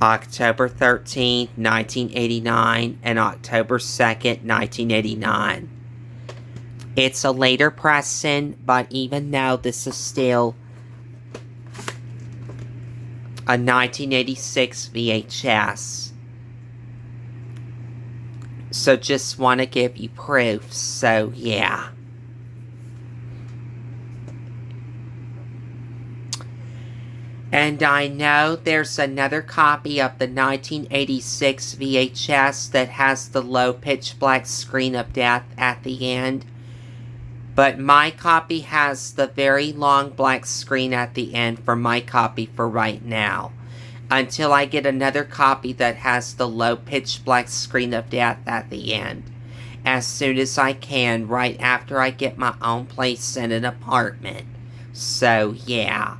October 13th, 1989, and October 2nd, 1989. It's a later pressing, but even though this is still a 1986 VHS. So just want to give you proof, so yeah. And I know there's another copy of the 1986 VHS that has the low pitch black screen of death at the end. But my copy has the very long black screen at the end for my copy for right now. Until I get another copy that has the low pitch black screen of death at the end. As soon as I can, right after I get my own place in an apartment. So, yeah.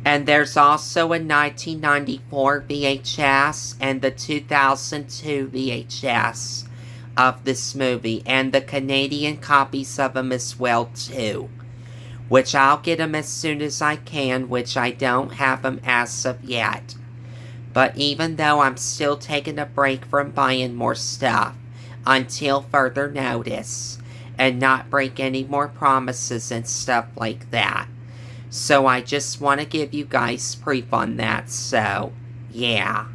And there's also a 1994 VHS and the 2002 VHS of this movie, and the Canadian copies of them as well too, which I'll get them as soon as I can, which I don't have them as of yet. But even though I'm still taking a break from buying more stuff until further notice, and not break any more promises and stuff like that. So I just want to give you guys proof on that, so, yeah.